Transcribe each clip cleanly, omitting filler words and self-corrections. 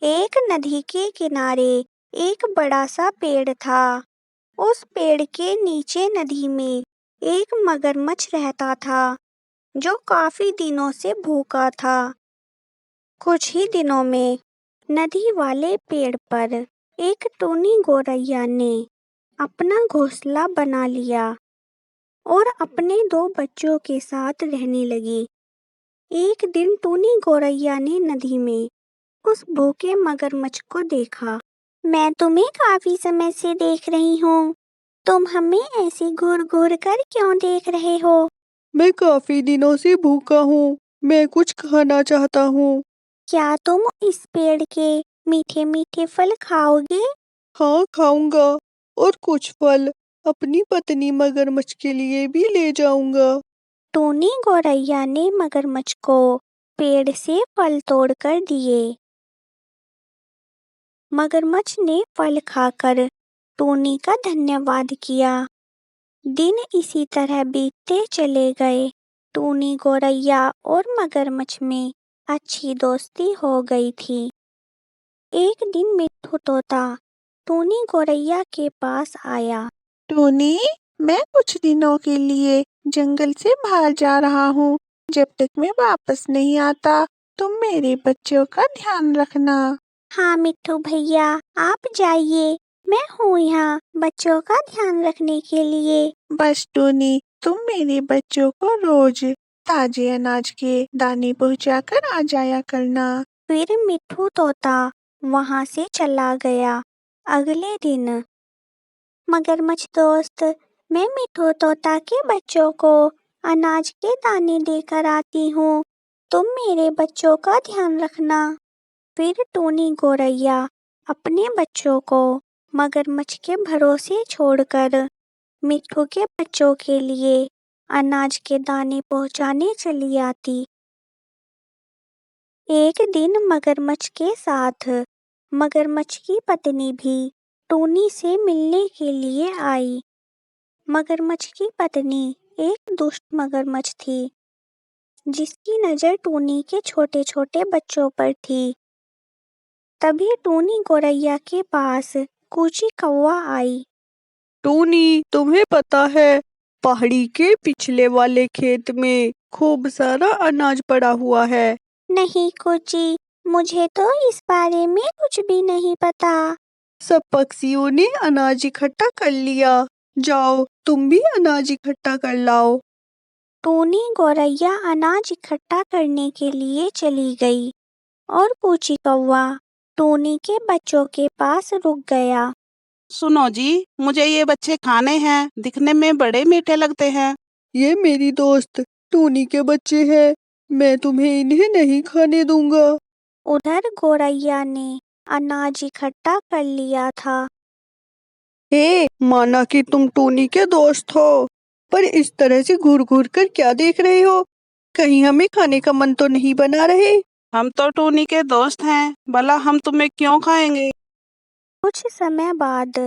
एक नदी के किनारे एक बड़ा सा पेड़ था। उस पेड़ के नीचे नदी में एक मगरमच्छ रहता था जो काफी दिनों से भूखा था। कुछ ही दिनों में नदी वाले पेड़ पर एक टूनी गौरैया ने अपना घोंसला बना लिया और अपने 2 बच्चों के साथ रहने लगी। एक दिन टूनी गौरैया ने नदी में उस भूखे मगरमच्छ को देखा। मैं तुम्हें काफी समय से देख रही हूँ। तुम हमें ऐसे घूर घूर कर क्यों देख रहे हो? मैं काफी दिनों से भूखा हूँ। मैं कुछ खाना चाहता हूँ। क्या तुम इस पेड़ के मीठे मीठे फल खाओगे? हाँ, खाऊंगा और कुछ फल अपनी पत्नी मगरमच्छ के लिए भी ले जाऊंगा। टूनी गौरैया ने मगरमच्छ को पेड़ से फल तोड़कर दिए। मगरमच्छ ने फल खाकर टूनी का धन्यवाद किया। दिन इसी तरह बीतते चले गए। टूनी गौरैया और मगरमच्छ में अच्छी दोस्ती हो गई थी। एक दिन मिट्ठू तोता टूनी गौरैया के पास आया। टूनी, मैं कुछ दिनों के लिए जंगल से बाहर जा रहा हूँ। जब तक मैं वापस नहीं आता, तुम मेरे बच्चों का ध्यान रखना। हाँ मिट्ठू भैया, आप जाइए, मैं हूँ यहाँ बच्चों का ध्यान रखने के लिए। बस टूनी, तुम मेरे बच्चों को रोज ताजे अनाज के दाने पहुँचाकर आ जाया करना। फिर मिट्ठू तोता वहाँ से चला गया। अगले दिन, मगरमच्छ दोस्त, मैं मिट्ठू तोता के बच्चों को अनाज के दाने देकर आती हूँ। तुम मेरे बच्चों का ध्यान रखना। फिर टूनी गौरैया अपने बच्चों को मगरमच्छ के भरोसे छोड़कर मिट्ठू के बच्चों के लिए अनाज के दाने पहुँचाने चली आती। एक दिन मगरमच्छ के साथ मगरमच्छ की पत्नी भी टूनी से मिलने के लिए आई। मगरमच्छ की पत्नी एक दुष्ट मगरमच्छ थी जिसकी नजर टूनी के छोटे छोटे बच्चों पर थी। तभी टूनी गौरैया के पास कूची कौवा आई। टूनी, तुम्हें पता है पहाड़ी के पिछले वाले खेत में खूब सारा अनाज पड़ा हुआ है। नहीं कूची, मुझे तो इस बारे में कुछ भी नहीं पता। सब पक्षियों ने अनाज इकट्ठा कर लिया। जाओ, तुम भी अनाज इकट्ठा कर लाओ। टूनी गौरैया अनाज इकट्ठा करने के लिए चली गई और कूची कौवा टूनी के बच्चों के पास रुक गया। सुनो जी, मुझे ये बच्चे खाने हैं। दिखने में बड़े मीठे लगते हैं। ये मेरी दोस्त टूनी के बच्चे हैं। मैं तुम्हें इन्हें नहीं खाने दूंगा। उधर गौरैया ने अनाज इकट्ठा कर लिया था। हे, माना कि तुम टूनी के दोस्त हो, पर इस तरह से घूर घूर कर क्या देख रहे हो? कहीं हमें खाने का मन तो नहीं बना रहे? हम तो टूनी के दोस्त हैं, भला हम तुम्हें क्यों खाएंगे? कुछ समय बाद,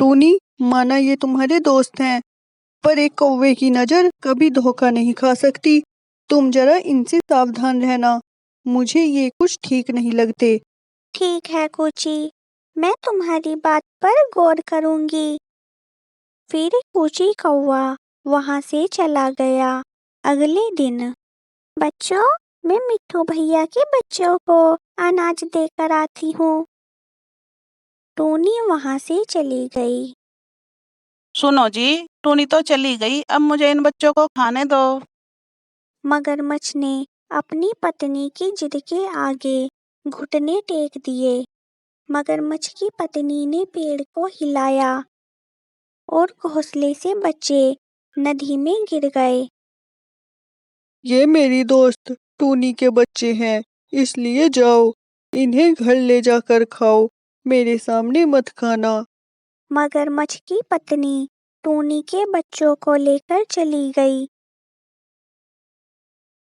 टूनी, माना ये तुम्हारे दोस्त हैं, पर एक कौवे की नजर कभी धोखा नहीं खा सकती। तुम जरा इनसे सावधान रहना। मुझे ये कुछ ठीक नहीं लगते। ठीक है कूची, मैं तुम्हारी बात पर गौर करूंगी। फिर कूची कौवा वहां से चला गया। अगले दिन, बच्चों, मैं मिट्ठू भैया के बच्चों को अनाज देकर आती हूँ। टूनी वहां से चली गई। सुनो जी, टूनी तो चली गई, अब मुझे इन बच्चों को खाने दो। मगरमच्छ ने अपनी पत्नी की जिद के आगे घुटने टेक दिए। मगरमच्छ की पत्नी ने पेड़ को हिलाया और घोंसले से बच्चे नदी में गिर गए। ये मेरी दोस्त टूनी के बच्चे हैं, इसलिए जाओ, इन्हें घर ले जाकर खाओ, मेरे सामने मत खाना। मगरमच्छ की पत्नी टूनी के बच्चों को लेकर चली गई।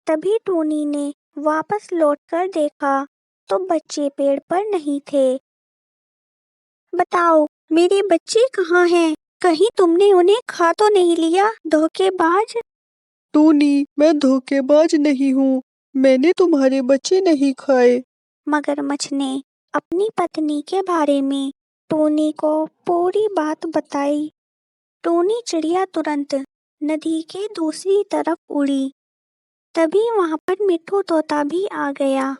तभी टूनी ने वापस लौटकर देखा तो बच्चे पेड़ पर नहीं थे। बताओ, मेरे बच्चे कहाँ हैं? कहीं तुमने उन्हें खा तो नहीं लिया, धोखेबाज? टूनी, मैं धोखेबाज नहीं हूँ। मैंने तुम्हारे बच्चे नहीं खाए। मगरमच्छ ने अपनी पत्नी के बारे में टोनी को पूरी बात बताई। टोनी चिड़िया तुरंत नदी के दूसरी तरफ उड़ी। तभी वहां पर मिट्ठू तोता भी आ गया।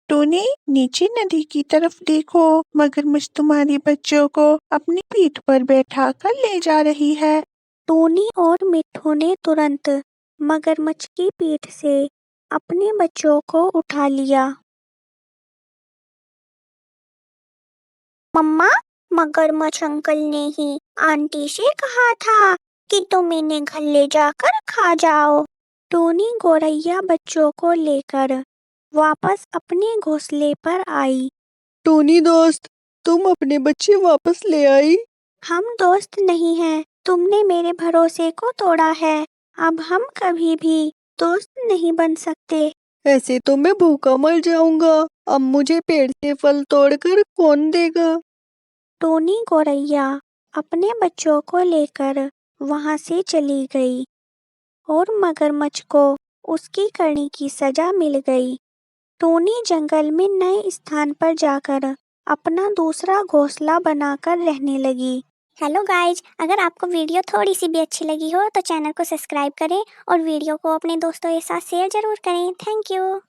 टोनी, नीचे नदी की तरफ देखो, मगरमच्छ तुम्हारे बच्चों को अपनी पीठ पर बैठा कर ले जा रही है। टोनी और मिट्ठू ने तुरंत मगरमच्छ की पीठ से अपने बच्चों को उठा लिया। मम्मा, मगरमच्छ अंकल ने ही आंटी से कहा था कि तुम इन्हें घर ले जाकर खा जाओ। टोनी गौरैया बच्चों को लेकर वापस अपने घोंसले पर आई। टोनी दोस्त, तुम अपने बच्चे वापस ले आई? हम दोस्त नहीं हैं, तुमने मेरे भरोसे को तोड़ा है। अब हम कभी भी दोस्त नहीं बन सकते। ऐसे तो मैं भूखा मर जाऊंगा। अब मुझे पेड़ से फल तोड़कर कौन देगा? टोनी गौरैया अपने बच्चों को लेकर वहां से चली गई और मगरमच्छ को उसकी करनी की सजा मिल गई। टोनी जंगल में नए स्थान पर जाकर अपना दूसरा घोंसला बनाकर रहने लगी। हेलो गाइज, अगर आपको वीडियो थोड़ी सी भी अच्छी लगी हो तो चैनल को सब्सक्राइब करें और वीडियो को अपने दोस्तों के साथ शेयर जरूर करें। Thank you.